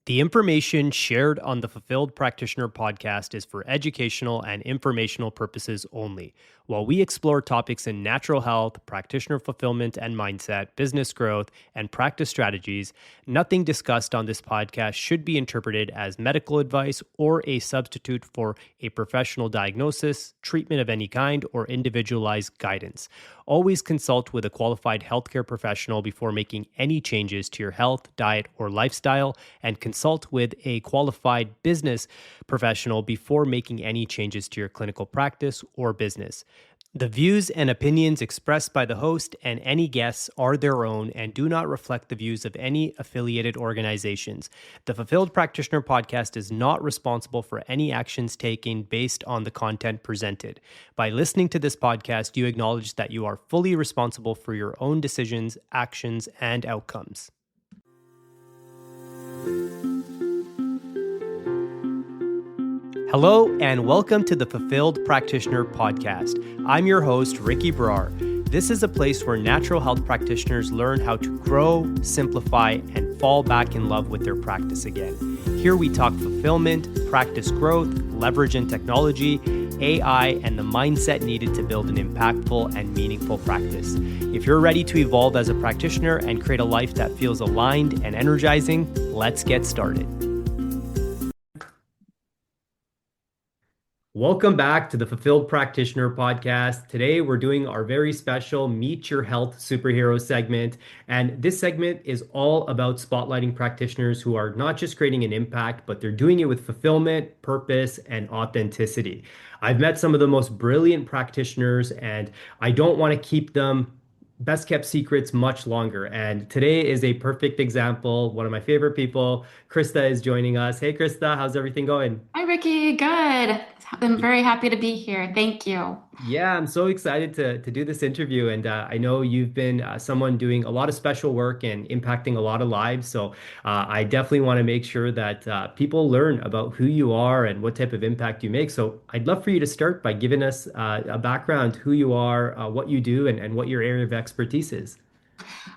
The information shared on the Fulfilled Practitioner podcast is for educational and informational purposes only. While we explore topics in natural health, practitioner fulfillment and mindset, business growth, and practice strategies, nothing discussed on this podcast should be interpreted as medical advice or a substitute for a professional diagnosis, treatment of any kind, or individualized guidance. Always consult with a qualified healthcare professional before making any changes to your health, diet, or lifestyle, and consult with a qualified business professional before making any changes to your clinical practice or business. The views and opinions expressed by the host and any guests are their own and do not reflect the views of any affiliated organizations. The Fulfilled Practitioner podcast is not responsible for any actions taken based on the content presented. By listening to this podcast, you acknowledge that you are fully responsible for your own decisions, actions, and outcomes. Hello, and welcome to the Fulfilled Practitioner podcast. I'm your host, Ricky Brar. This is a place where natural health practitioners learn how to grow, simplify, and fall back in love with their practice again. Here we talk fulfillment, practice growth, leverage in technology, AI, and the mindset needed to build an impactful and meaningful practice. If you're ready to evolve as a practitioner and create a life that feels aligned and energizing, let's get started. Welcome back to the Fulfilled Practitioner podcast. Today, we're doing our very special Meet Your Health Superhero segment. And this segment is all about spotlighting practitioners who are not just creating an impact, but they're doing it with fulfillment, purpose, and authenticity. I've met some of the most brilliant practitioners, and I don't want to keep them best kept secrets much longer. And today is a perfect example. One of my favorite people, Krista, is joining us. Hey, Krista, how's everything going? Hi, Ricky. Good. I'm very happy to be here. Thank you. Yeah, I'm so excited to do this interview. And I know you've been someone doing a lot of special work and impacting a lot of lives. So I definitely want to make sure that people learn about who you are and what type of impact you make. So I'd love for you to start by giving us a background, who you are, what you do, and what your area of expertise is.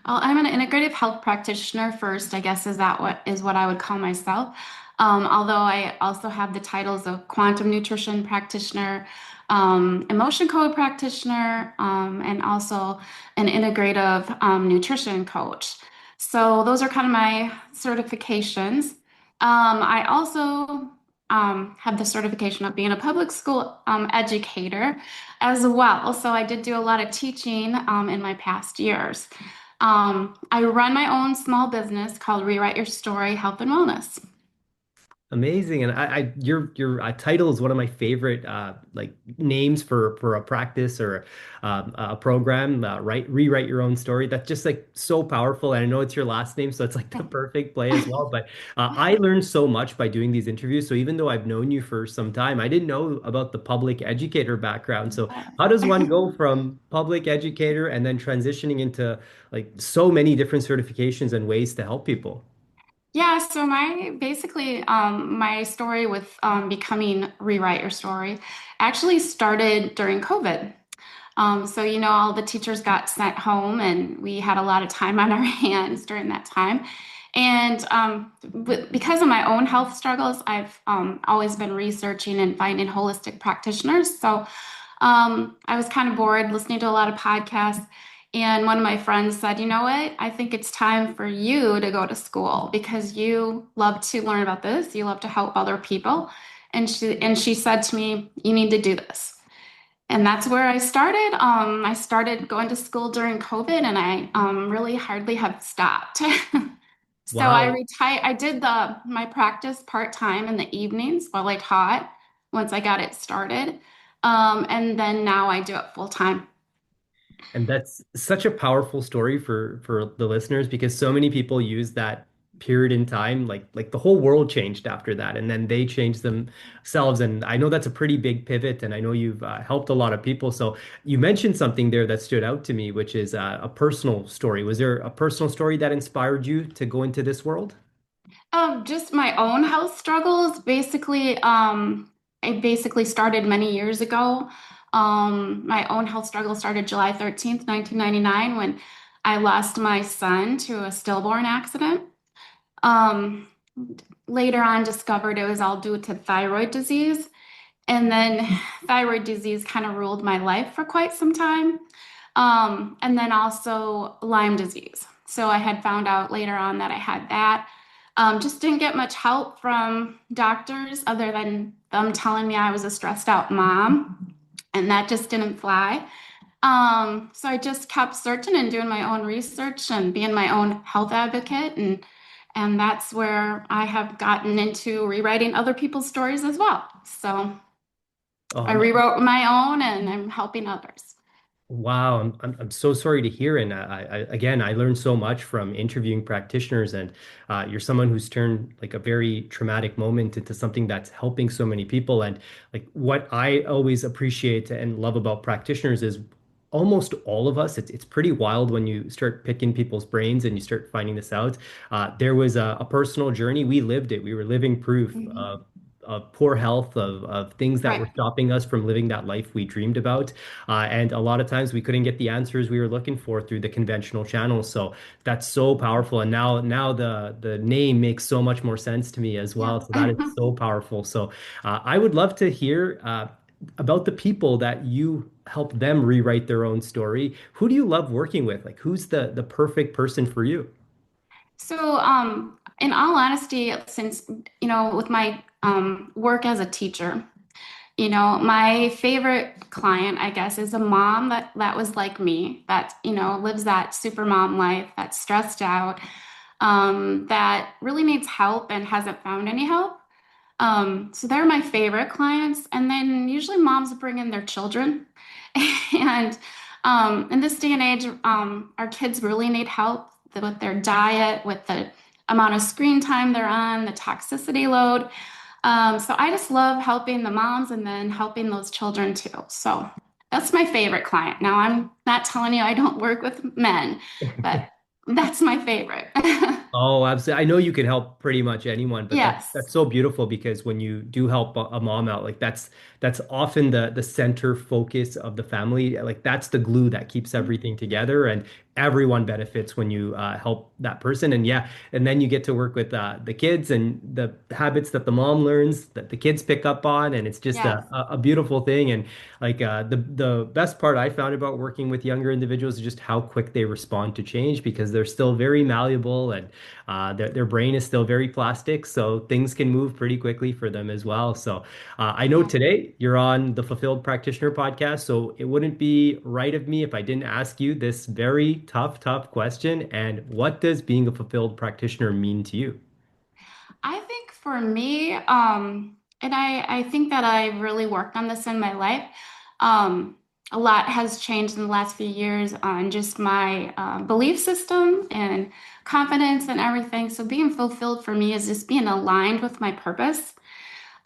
I'm an integrative health practitioner first, I guess is what I would call myself. Although I also have the titles of quantum nutrition practitioner, emotion code practitioner, and also an integrative nutrition coach. So those are kind of my certifications. I also have the certification of being a public school educator as well. So I did do a lot of teaching in my past years. I run my own small business called Rewrite Your Story Health and Wellness. Amazing, and your title is one of my favorite like names for a practice or a program. Rewrite your own story. That's just like so powerful, and I know it's your last name, so it's like the perfect play as well. But I learned so much by doing these interviews. So even though I've known you for some time, I didn't know about the public educator background. So how does one go from public educator and then transitioning into like so many different certifications and ways to help people? Yeah, so my story with becoming Rewrite Your Story actually started during COVID. All the teachers got sent home, and we had a lot of time on our hands during that time. And because of my own health struggles, I've always been researching and finding holistic practitioners. So I was kind of bored listening to a lot of podcasts. And one of my friends said, you know what? I think it's time for you to go to school because you love to learn about this. You love to help other people. And she said to me, you need to do this. And that's where I started. I started going to school during COVID, and I really hardly have stopped. So I Wow. retired. I did my practice part-time in the evenings while I taught once I got it started. And then now I do it full-time. And that's such a powerful story for the listeners because so many people use that period in time, like the whole world changed after that, and then they changed themselves. And I know that's a pretty big pivot, and I know you've helped a lot of people. So you mentioned something there that stood out to me, which is a personal story. Was there a personal story that inspired you to go into this world? Just my own health struggles. I basically started many years ago. My own health struggle started July 13th, 1999, when I lost my son to a stillborn accident. Um, later on discovered it was all due to thyroid disease. And then thyroid disease kind of ruled my life for quite some time. And then also Lyme disease. So I had found out later on that I had that. Just didn't get much help from doctors other than them telling me I was a stressed out mom, and that just didn't fly. So I just kept searching and doing my own research and being my own health advocate, and that's where I have gotten into rewriting other people's stories as well. So Oh, I rewrote my own and I'm helping others. wow, I'm so sorry to hear. And again, I learned so much from interviewing practitioners, and you're someone who's turned like a very traumatic moment into something that's helping so many people. And like what I always appreciate and love about practitioners is almost all of us. It's pretty wild when you start picking people's brains and you start finding this out. There was a personal journey. We lived it. We were living proof Mhm. of poor health, of things that were Right. stopping us from living that life we dreamed about. And a lot of times we couldn't get the answers we were looking for through the conventional channels. So that's so powerful. And now the name makes so much more sense to me as Yeah. well. So that is so powerful. So I would love to hear about the people that you help them rewrite their own story. Who do you love working with? Like who's the perfect person for you? So, in all honesty, since, with my work as a teacher, my favorite client, I guess, is a mom that was like me, that, lives that super mom life, that's stressed out, that really needs help and hasn't found any help. So they're my favorite clients. And then usually moms bring in their children. And in this day and age, our kids really need help with their diet, with the amount of screen time they're on, the toxicity load. So I just love helping the moms and then helping those children too. So that's my favorite client. Now, I'm not telling you I don't work with men, but that's my favorite. Oh, absolutely. I know you can help pretty much anyone, but Yes. that's so beautiful because when you do help a mom out, like that's often the center focus of the family. Like that's the glue that keeps everything together, and everyone benefits when you help that person. And yeah, and then you get to work with the kids and the habits that the mom learns that the kids pick up on, and it's just Yes. a beautiful thing. And like the best part I found about working with younger individuals is just how quick they respond to change because they're still very malleable and their brain is still very plastic, so things can move pretty quickly for them as well. So I know Yeah. today you're on the Fulfilled Practitioner podcast, so it wouldn't be right of me if I didn't ask you this very tough question. And what does being a fulfilled practitioner mean to you? I think for me, and I think that I really worked on this in my life. Um, a lot has changed in the last few years on just my belief system and confidence and everything. So being fulfilled for me is just being aligned with my purpose,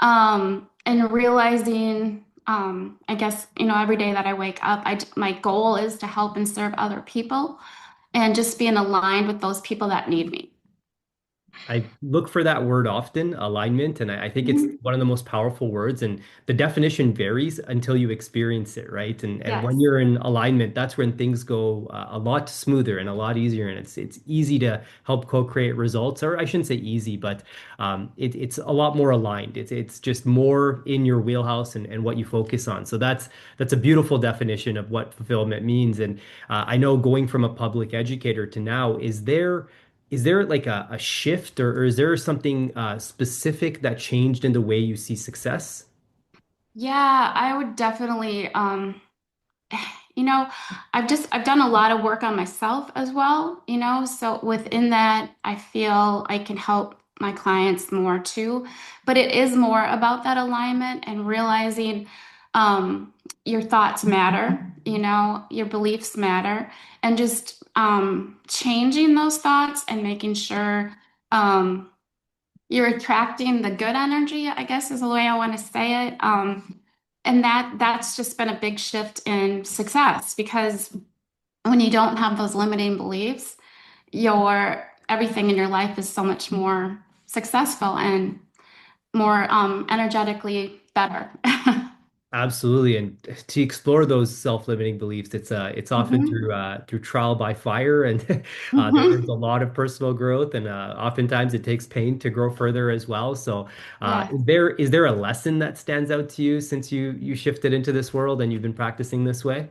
and realizing, I guess, every day that I wake up, my goal is to help and serve other people and just being aligned with those people that need me. I look for that word often, alignment, and I think it's Mhm. one of the most powerful words. And the definition varies until you experience it, right? And when Yes. you're in alignment, that's when things go a lot smoother and a lot easier. And it's easy to help co-create results, or I shouldn't say easy, but it's a lot more aligned. It's just more in your wheelhouse and what you focus on. So that's a beautiful definition of what fulfillment means. And I know going from a public educator to now, is there like a shift or is there something specific that changed in the way you see success? Yeah, I would definitely, you know, I've done a lot of work on myself as well, so within that, I feel I can help my clients more too. But it is more about that alignment and realizing your thoughts matter, your beliefs matter, and just changing those thoughts and making sure you're attracting the good energy, I guess is the way I want to say it. And that's just been a big shift in success because when you don't have those limiting beliefs, your everything in your life is so much more successful and more energetically better. Absolutely, and to explore those self-limiting beliefs, it's often Hmm. through trial by fire, and there's a Hmm. lot of personal growth, and oftentimes it takes pain to grow further as well. So, Yes. is there a lesson that stands out to you since you shifted into this world and you've been practicing this way?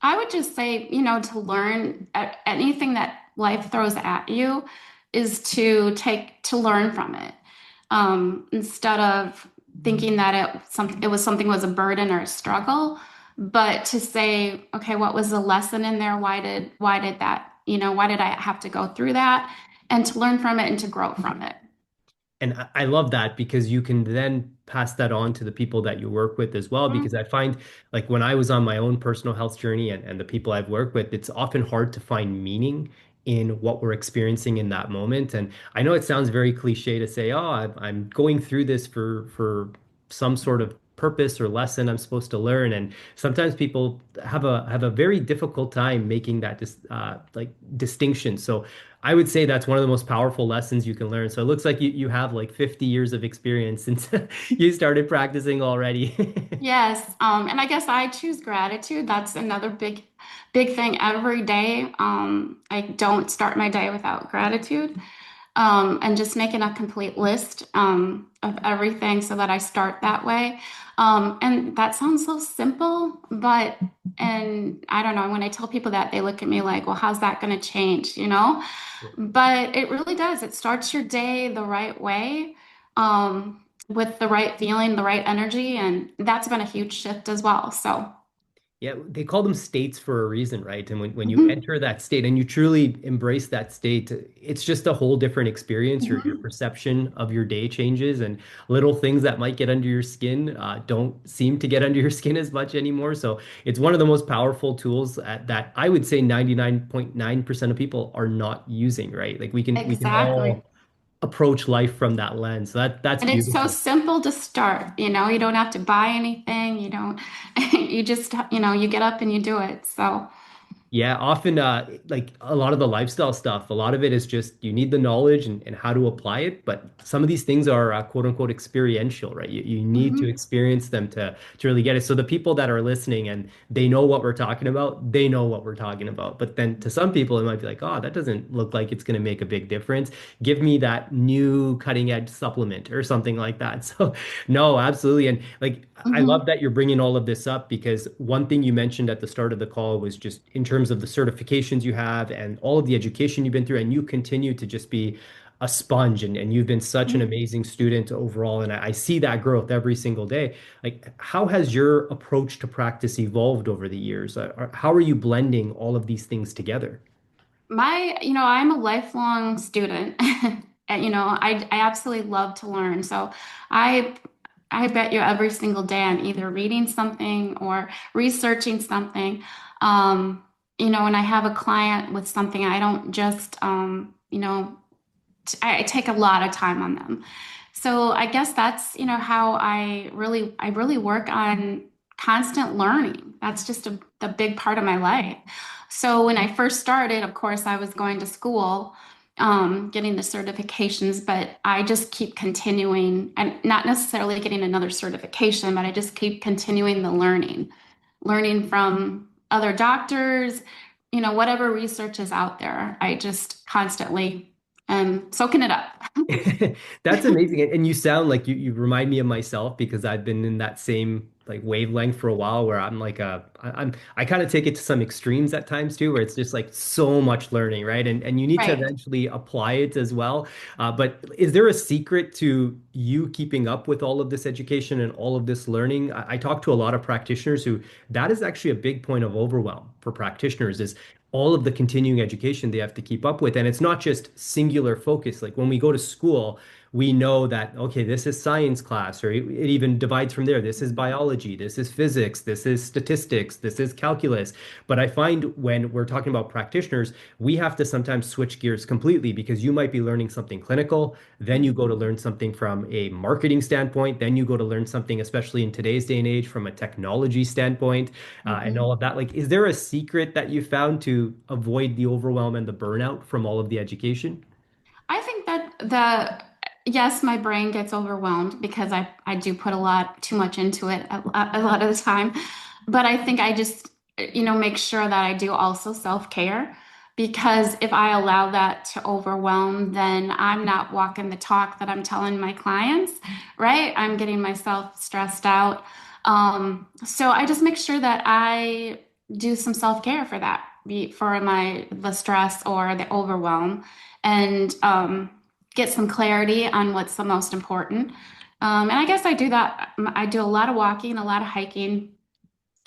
I would just say, to learn anything that life throws at you is to learn from it. Instead of thinking that it was a burden or a struggle, but to say, okay, what was the lesson in there? Why did that, why did I have to go through that? And to learn from it and to grow from it. And I love that because you can then pass that on to the people that you work with as well. Because Mhm. I find like when I was on my own personal health journey and the people I've worked with, it's often hard to find meaning in what we're experiencing in that moment. And I know it sounds very cliche to say, oh, I'm going through this for some sort of purpose or lesson I'm supposed to learn. And sometimes people have a very difficult time making that like distinction. So I would say that's one of the most powerful lessons you can learn. So it looks like you have like 50 years of experience since you started practicing already. Yes, and I guess I choose gratitude. That's another big thing every day. I don't start my day without gratitude, and just making a complete list of everything so that I start that way. And that sounds so simple, and I don't know, when I tell people that, they look at me like, well, how's that going to change, But it really does. It starts your day the right way, with the right feeling, the right energy, and that's been a huge shift as well. So, Yeah, they call them states for a reason, right? And when you mhm, enter that state and you truly embrace that state, it's just a whole different experience. Your mhm, perception of your day changes, and little things that might get under your skin don't seem to get under your skin as much anymore. So it's one of the most powerful tools that I would say 99.9% of people are not using, right? Like we can exactly. all approach life from that lens. So that's And it's so beautiful. simple to start, you don't have to buy anything. You don't, you just, you get up and you do it. So, Yeah, often like a lot of the lifestyle stuff, a lot of it is just you need the knowledge and how to apply it. But some of these things are quote unquote experiential, right? You need to mhm, experience them to really get it. So the people that are listening and they know what we're talking about, they know what we're talking about. But then to some people, it might be like, oh, that doesn't look like it's going to make a big difference. Give me that new cutting edge supplement or something like that. So no, absolutely. And like, I love mhm. that you're bringing all of this up because one thing you mentioned at the start of the call was just in terms of the certifications you have and all of the education you've been through, and you continue to just be a sponge and you've been such an amazing student overall. And I see that growth every single day. Like, how has your approach to practice evolved over the years? How are you blending all of these things together? I'm a lifelong student. And, I absolutely love to learn. So I I bet you every single day I'm either reading something or researching something. Um, when I have a client with something, I don't just I take a lot of time on them. So I guess that's, how I really work on constant learning. That's just the big part of my life. So when I first started, of course, I was going to school, getting the certifications, but I just keep continuing and not necessarily getting another certification, but I just keep continuing the learning from other doctors, whatever research is out there. I just constantly am soaking it up. That's amazing. And you sound like you remind me of myself because I've been in that same like wavelength for a while where I'm like I kind of take it to some extremes at times too, where it's just like so much learning, right? And you need to Right. eventually apply it as well. But is there a secret to you keeping up with all of this education and all of this learning? I talk to a lot of practitioners who that is actually a big point of overwhelm for practitioners is all of the continuing education they have to keep up with. And it's not just singular focus. Like when we go to school, we know that, okay, this is science class, or it even divides from there. This is biology, this is physics, this is statistics, this is calculus. But I find when we're talking about practitioners, we have to sometimes switch gears completely because you might be learning something clinical, then you go to learn something from a marketing standpoint, then you go to learn something, especially in today's day and age, from a technology standpoint and all Mhm. of that. Like, is there a secret that you found to avoid the overwhelm and the burnout from all of the education? I think that yes, my brain gets overwhelmed because I do put a lot too much into it a lot of the time. But I think I just, make sure that I do also self-care because if I allow that to overwhelm, then I'm not walking the talk that I'm telling my clients, right? I'm getting myself stressed out. So I just make sure that I do some self-care for that, for the stress or the overwhelm, and get some clarity on what's the most important. And I guess I do that. I do a lot of walking, a lot of hiking.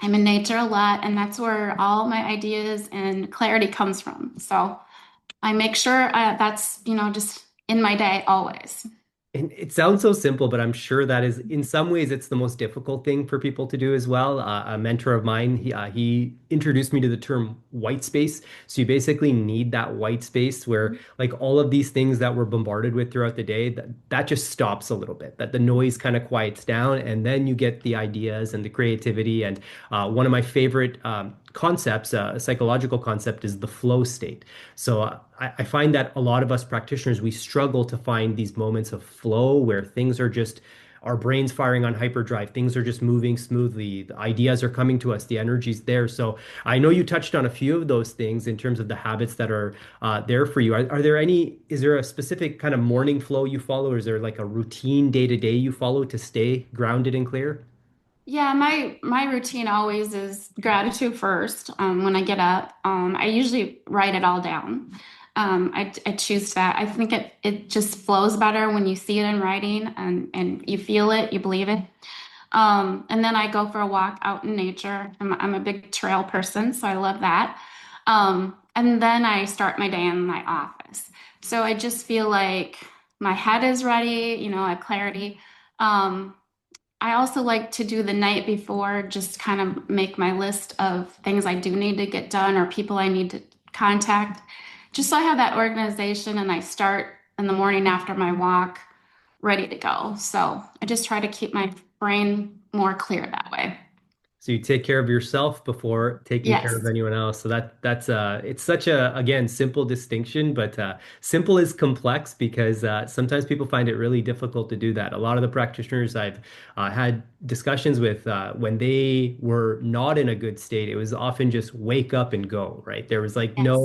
I'm in nature a lot, and that's where all my ideas and clarity comes from. So I make sure that's, just in my day always. And it sounds so simple, but I'm sure that is, in some ways, it's the most difficult thing for people to do as well. A mentor of mine, he introduced me to the term white space. So you basically need that white space where, like, all of these things that we're bombarded with throughout the day, that just stops a little bit, that the noise kind of quiets down, and then you get the ideas and the creativity. And one of my favorite concepts, a psychological concept, is the flow state. So I find that a lot of us practitioners, we struggle to find these moments of flow where things are just, our brains firing on hyperdrive, things are just moving smoothly, the ideas are coming to us, the energy's there. So I know you touched on a few of those things in terms of the habits that are there for you. Are there any, is there a specific kind of morning flow you follow, or is there like a routine day to day you follow to stay grounded and clear? Yeah, my routine always is gratitude first. When I get up, I usually write it all down. I choose that. I think it just flows better when you see it in writing and you feel it, you believe it. And then I go for a walk out in nature. I'm a big trail person, so I love that. And then I start my day in my office. So I just feel like my head is ready, I have clarity. Um, I also like to do the night before, just kind of make my list of things I do need to get done or people I need to contact, just so I have that organization and I start in the morning after my walk ready to go. So I just try to keep my brain more clear that way. So you take care of yourself before taking care of Yes. anyone else. So that's it's such a, again, simple distinction, but simple is complex because sometimes people find it really difficult to do that. A lot of the practitioners I've had discussions with, when they were not in a good state, it was often just wake up and go, right? There was like Yes.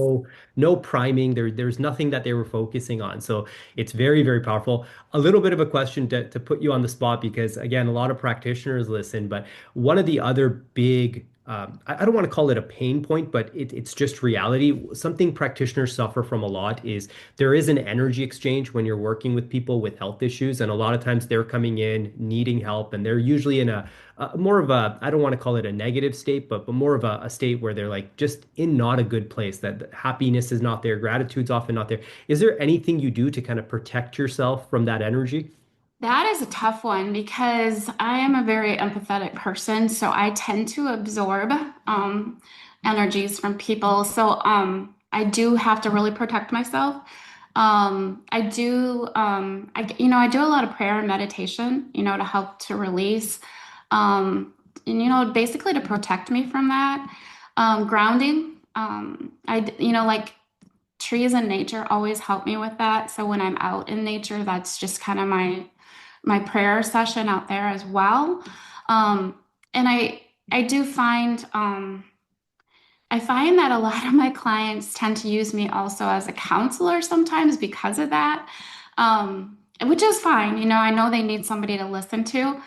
no priming. There's nothing that they were focusing on. So it's very, very powerful. A little bit of a question to put you on the spot, because again, a lot of practitioners listen, but one of the other big, I don't want to call it a pain point, but it's just reality. Something practitioners suffer from a lot is there is an energy exchange when you're working with people with health issues. And a lot of times they're coming in needing help, and they're usually in a more of a, I don't want to call it a negative state, but more of a state where they're like just in not a good place, that happiness is not there, gratitude's often not there. Is there anything you do to kind of protect yourself from that energy? That is a tough one because I am a very empathetic person, so I tend to absorb energies from people. So I do have to really protect myself. I do a lot of prayer and meditation, to help to release, and basically to protect me from that. Grounding, like trees and nature always help me with that. So when I'm out in nature, that's just kind of my prayer session out there as well. Um, and I do find I find that a lot of my clients tend to use me also as a counselor sometimes because of that, which is fine. I know they need somebody to listen to.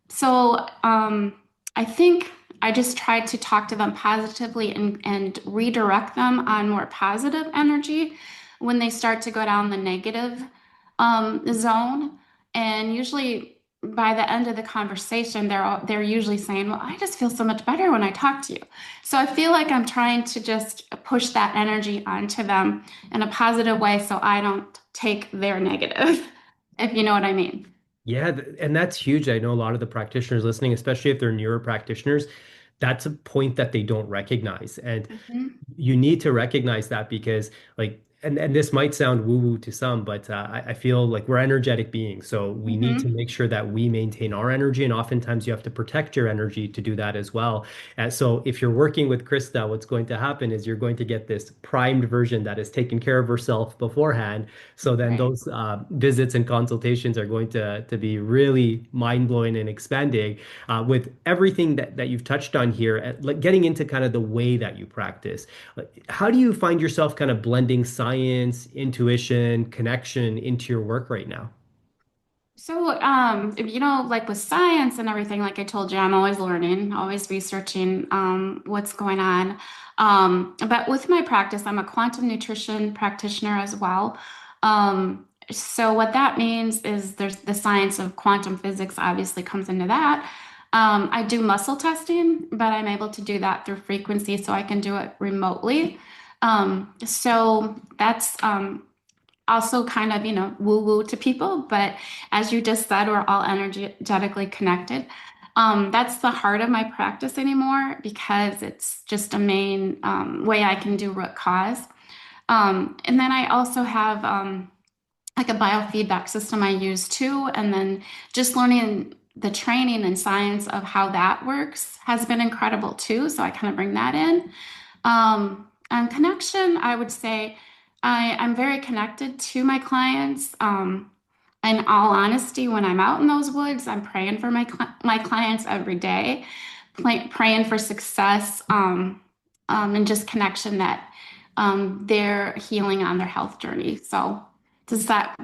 So I think I just try to talk to them positively and redirect them on more positive energy when they start to go down the negative zone. And usually by the end of the conversation, they're usually saying, "Well, I just feel so much better when I talk to you." So I feel like I'm trying to just push that energy onto them in a positive way so I don't take their negative, if you know what I mean. Yeah, and that's huge. I know a lot of the practitioners listening, especially if they're newer practitioners, that's a point that they don't recognize. And Mhm. you need to recognize that because, like, and this might sound woo-woo to some, but I feel like we're energetic beings, so we need to Hmm. make sure that we maintain our energy, and oftentimes you have to protect your energy to do that as well. And so if you're working with Krista, what's going to happen is you're going to get this primed version that has taken care of herself beforehand. So then Right. those visits and consultations are going to be really mind-blowing and expanding with everything that you've touched on here, like getting into kind of the way that you practice. Like, how do you find yourself kind of blending science, intuition, connection into your work right now? So, like with science and everything, like I told you, I'm always learning, always researching what's going on. But with my practice, I'm a quantum nutrition practitioner as well. So what that means is there's the science of quantum physics obviously comes into that. I do muscle testing, but I'm able to do that through frequency, so I can do it remotely. So that's also kind of, woo woo to people, but as you just said, we're all energetically connected. That's the heart of my practice anymore because it's just a main way I can do root cause. And then I also have like a biofeedback system I use too. And then just learning the training and science of how that works has been incredible too. So I kind of bring that in. And connection, I would say I'm very connected to my clients. In all honesty, when I'm out in those woods, I'm praying for my clients every day, praying for success, and just connection that they're healing on their health journey. So, does that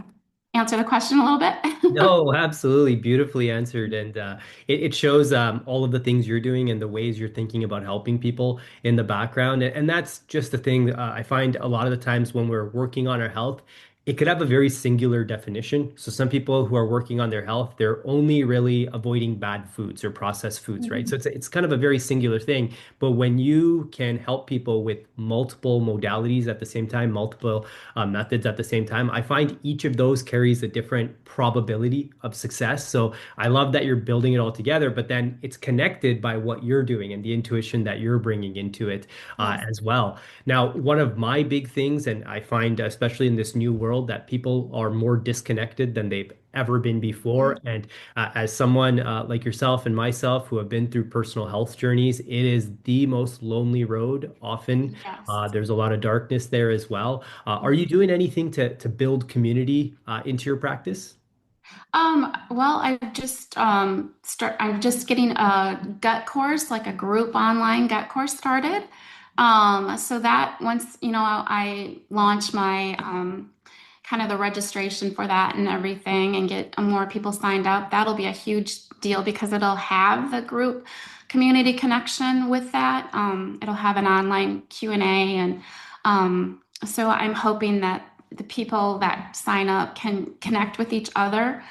answer the question a little bit? No, absolutely. Beautifully answered. And it shows all of the things you're doing and the ways you're thinking about helping people in the background. And that's just the thing I find a lot of the times when we're working on our health, it could have a very singular definition. So some people who are working on their health, they're only really avoiding bad foods or processed foods, right? So Mhm. it's kind of a very singular thing. But when you can help people with multiple modalities at the same time, multiple methods at the same time, I find each of those carries a different probability of success. So I love that you're building it all together, but then it's connected by what you're doing and the intuition that you're bringing into it Yes. as well. Now, one of my big things, and I find especially in this new world, that people are more disconnected than they've ever been before. Mhm. And as someone like yourself and myself who have been through personal health journeys, it is the most lonely road often. Yes. There's a lot of darkness there as well. Are you doing anything to build community into your practice? Well, I'm just getting a gut course, like a group online gut course started. So that once, I launch my kind of the registration for that and everything and get more people signed up, that'll be a huge deal because it'll have the group community connection with that. It'll have an online Q&A so I'm hoping that the people that sign up can connect with each other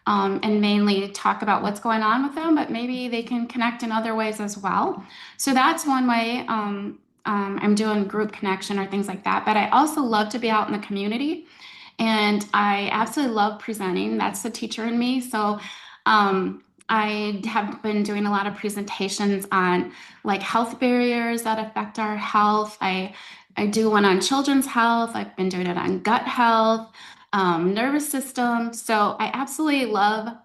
and mainly talk about what's going on with them, but maybe they can connect in other ways as well. So that's one way I'm doing group connection or things like that. But I also love to be out in the community and I absolutely love presenting. That's the teacher in me. So I have been doing a lot of presentations on like health barriers that affect our health. I do one on children's health. I've been doing it on gut health, nervous system. So I absolutely love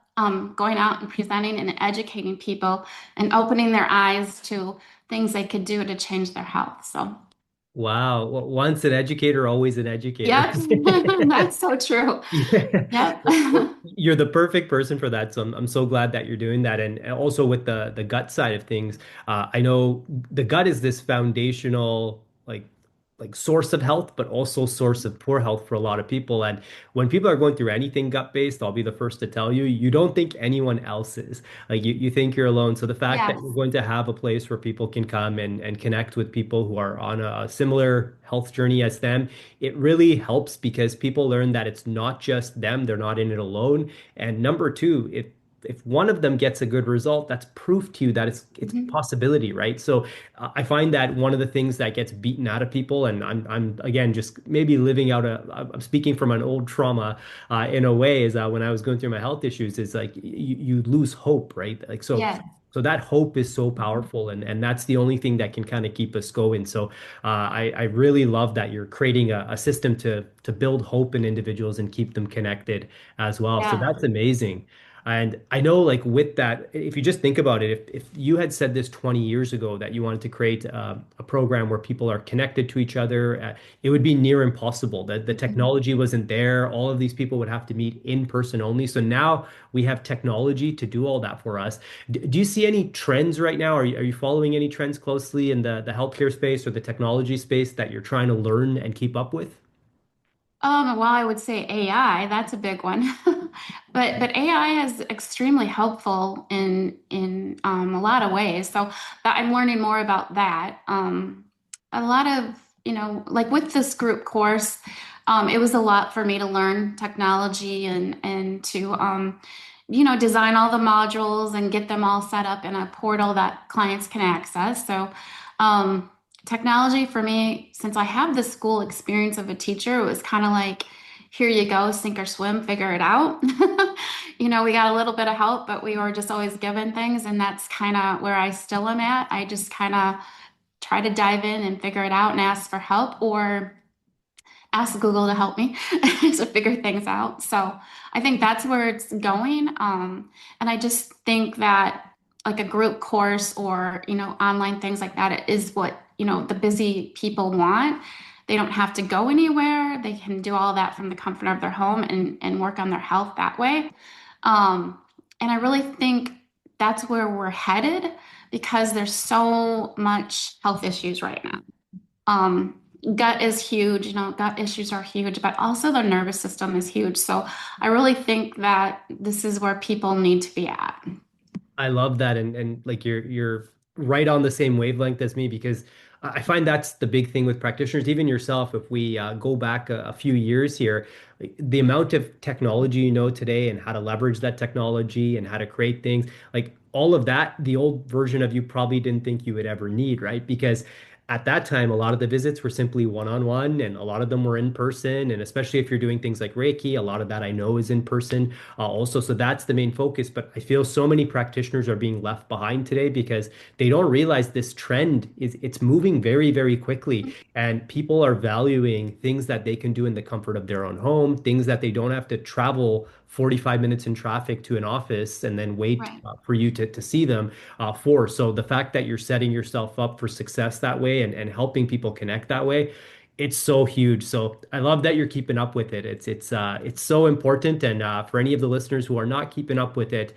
going out and presenting and educating people and opening their eyes to things they could do to change their health. So, Wow. Once an educator, always an educator. yep, that's so true. Yeah. Yep. Well, you're the perfect person for that. So I'm so glad that you're doing that. And also with the gut side of things, I know the gut is this foundational like source of health, but also source of poor health for a lot of people. And when people are going through anything gut-based, I'll be the first to tell you, you don't think anyone else is. Like you think you're alone. So the fact that Yes. you're going to have a place where people can come and connect with people who are on a similar health journey as them, it really helps because people learn that it's not just them, they're not in it alone. And number two, if one of them gets a good result, that's proof to you that it's Mhm. possibility, right? So I find that one of the things that gets beaten out of people, and I'm again just maybe living out I'm speaking from an old trauma in a way, is when I was going through my health issues, is like you lose hope, right? Like so Yes. So that hope is so powerful, and that's the only thing that can kind of keep us going. So I really love that you're creating a system to build hope in individuals and keep them connected as well. So Yeah. that's amazing. And I know, like with that, if you just think about it, if you had said this 20 years ago that you wanted to create a program where people are connected to each other, it would be near impossible. That the Mhm. technology wasn't there. All of these people would have to meet in person only. So now we have technology to do all that for us. Do you see any trends right now? Are you following any trends closely in the healthcare space or the technology space that you're trying to learn and keep up with? Well, I would say AI, that's a big one. But AI is extremely helpful in a lot of ways. So that I'm learning more about that. A lot of, like with this group course, it was a lot for me to learn technology and to design all the modules and get them all set up in a portal that clients can access. So um technology for me, since I have the school experience of a teacher, it was kind of like, here you go, sink or swim, figure it out. We got a little bit of help, but we were just always given things. And that's kind of where I still am at. I just kind of try to dive in and figure it out and ask for help or ask Google to help me to figure things out. So I think that's where it's going. And I just think that like a group course or, online things like that is what, the busy people want. They don't have to go anywhere. They can do all that from the comfort of their home and work on their health that way. Um, and I really think that's where we're headed because there's so much health issues right now. Um, Gut is huge, gut issues are huge, but also the nervous system is huge. So I really think that this is where people need to be at. I love that, and like you're right on the same wavelength as me because I find that's the big thing with practitioners, even yourself. If we go back a few years here, like, the amount of technology you know today and how to leverage that technology and how to create things, like all of that, the old version of you probably didn't think you would ever need, right? Because at that time, a lot of the visits were simply one-on-one, and a lot of them were in person. And especially if you're doing things like Reiki, a lot of that I know is in person also. So that's the main focus. But I feel so many practitioners are being left behind today because they don't realize this trend is it's moving very, very quickly. And people are valuing things that they can do in the comfort of their own home, things that they don't have to travel 45 minutes in traffic to an office and then wait Right. for you to see them for. So the fact that you're setting yourself up for success that way and helping people connect that way, it's so huge. So I love that you're keeping up with it. It's so important. And for any of the listeners who are not keeping up with it,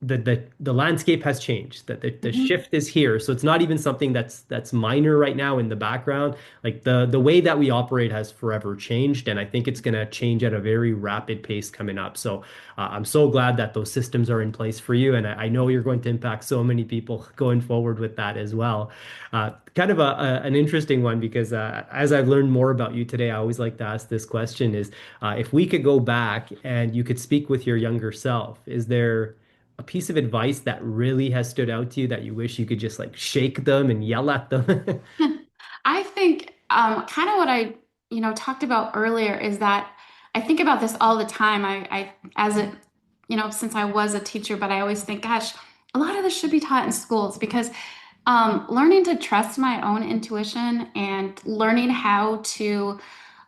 the landscape has changed. That the Mhm. shift is here. So it's not even something that's minor right now in the background. Like the way that we operate has forever changed, and I think it's going to change at a very rapid pace coming up. So I'm so glad that those systems are in place for you, and I know you're going to impact so many people going forward with that as well. Kind of an interesting one because as I've learned more about you today, I always like to ask this question: is if we could go back and you could speak with your younger self, is there a piece of advice that really has stood out to you that you wish you could just like shake them and yell at them? I think kind of what I, talked about earlier is that I think about this all the time. I as a, since I was a teacher, but I always think, gosh, a lot of this should be taught in schools because learning to trust my own intuition and learning how to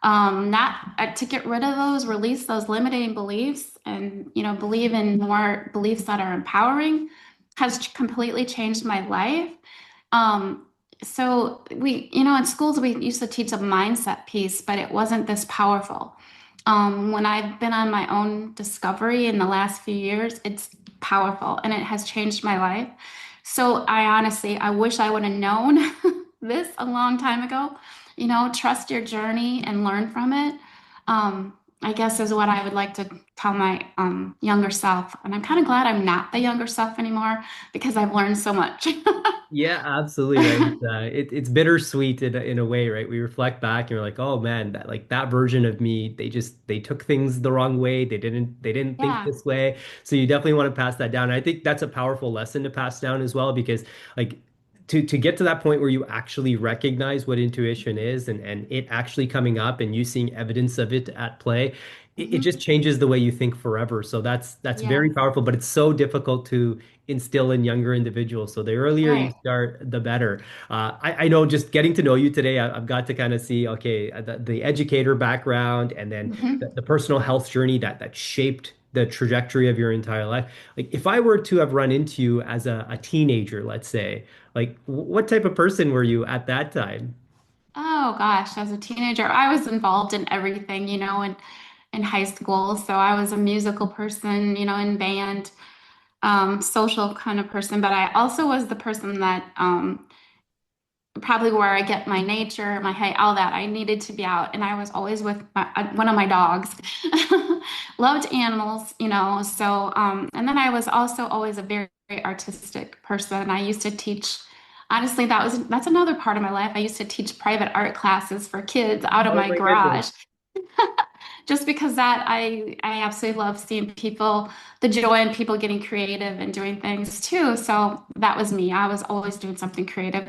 not to get rid of those, release those limiting beliefs, and believe in more beliefs that are empowering has completely changed my life. Um, so in schools, we used to teach a mindset piece, but it wasn't this powerful. When I've been on my own discovery in the last few years, it's powerful and it has changed my life. So I wish I would have known this a long time ago. Trust your journey and learn from it. I guess is what I would like to tell my younger self. And I'm kind of glad I'm not the younger self anymore because I've learned so much. Yeah, absolutely right. It's bittersweet in a way, right? We reflect back and we're like, oh man, that like that version of me, they took things the wrong way. They didn't think Yeah. this way. So you definitely want to pass that down. And I think that's a powerful lesson to pass down as well, because like to get to that point where you actually recognize what intuition is and it actually coming up and you seeing evidence of it at play, it Mhm. just changes the way you think forever. So that's very Yes. powerful, but it's so difficult to instill in younger individuals. So the earlier you Right. start, the better. I know just getting to know you today, I've got to kind of see, okay, the educator background and then Mhm. the personal health journey that shaped the trajectory of your entire life. Like if I were to have run into you as a teenager, let's say, like what type of person were you at that time? Oh gosh, as a teenager, I was involved in everything, in high school. So I was a musical person, in band, social kind of person, but I also was the person that probably where I get my nature, my height, all that. I needed to be out, and I was always with one of my dogs. Loved animals, So, and then I was also always a very, very artistic person. I used to teach. Honestly, that's another part of my life. I used to teach private art classes for kids out of Oh my my goodness. garage, just because that I absolutely love seeing people, the joy in people getting creative and doing things too. So that was me. I was always doing something creative.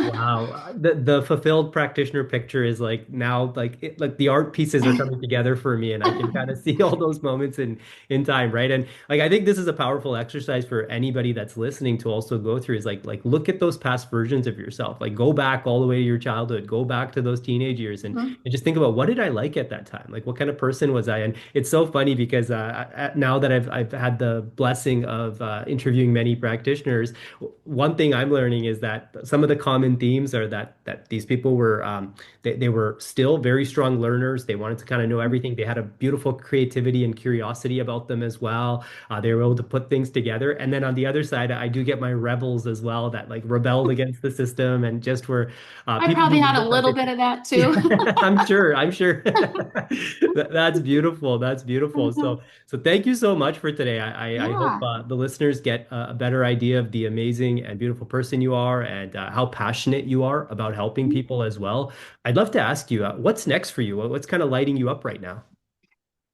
Wow. The fulfilled practitioner picture is like now like the art pieces are coming together for me and I can kind of see all those moments in time, right? And like I think this is a powerful exercise for anybody that's listening to also go through is like look at those past versions of yourself. Like go back all the way to your childhood, go back to those teenage years and just think about what did I like at that time? Like what kind of person was I? And it's so funny because now that I've had the blessing of interviewing many practitioners, one thing I'm learning is that some of the common themes are that these people were they were still very strong learners. They wanted to kind of know everything. They had a beautiful creativity and curiosity about them as well. They were able to put things together. And then on the other side, I do get my rebels as well that like rebelled against the system and just were I people probably who had a looked like little they bit of that yeah, too. I'm sure. I'm sure. That's beautiful. That's beautiful. So thank you so much for today. I hope Yeah. the listeners get a better idea of the amazing and beautiful person you are and how passionate you are about helping people as well. I'd love to ask you, what's next for you? What's kind of lighting you up right now?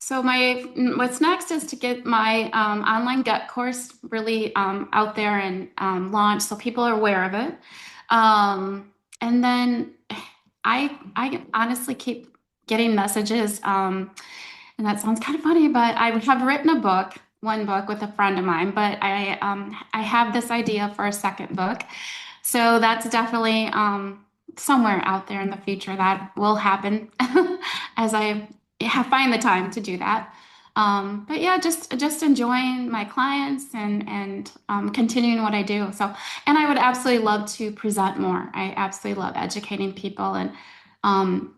So what's next is to get my online gut course really out there and launched so people are aware of it. And then I honestly keep getting messages, and that sounds kind of funny, but I have written a book, one book with a friend of mine, but I have this idea for a second book. So that's definitely somewhere out there in the future that will happen as I find the time to do that. But yeah, just enjoying my clients and continuing what I do. So, and I would absolutely love to present more. I absolutely love educating people and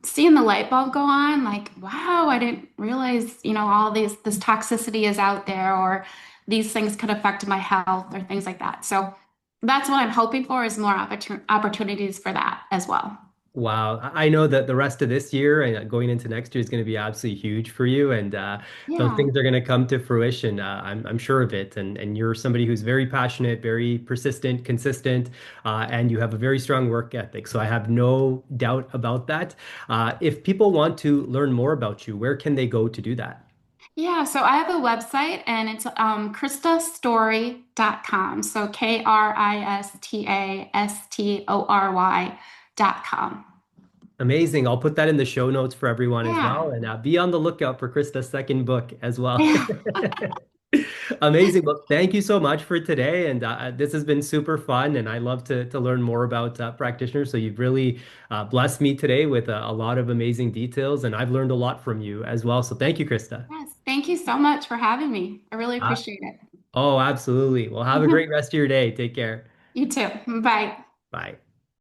seeing the light bulb go on. Like, wow, I didn't realize, all this toxicity is out there, or these things could affect my health, or things like that. So that's what I'm hoping for is more opportunities for that as well. Wow. I know that the rest of this year and going into next year is going to be absolutely huge for you, and those Yeah. things are going to come to fruition. I'm sure of it. And you're somebody who's very passionate, very persistent, consistent, and you have a very strong work ethic. So I have no doubt about that. If people want to learn more about you, where can they go to do that? Yeah, so I have a website and it's kristastory.com. So KRISTASTORY.com. Amazing. I'll put that in the show notes for everyone as Yeah. well. And be on the lookout for Krista's second book as well. Yeah. Amazing. Well, thank you so much for today. And this has been super fun. And I love to learn more about practitioners. So you've really blessed me today with a lot of amazing details. And I've learned a lot from you as well. So thank you, Krista. Yes. Thank you so much for having me. I really Uh, appreciate it. oh, absolutely. Well, have a great rest of your day. Take care. You too. Bye. Bye.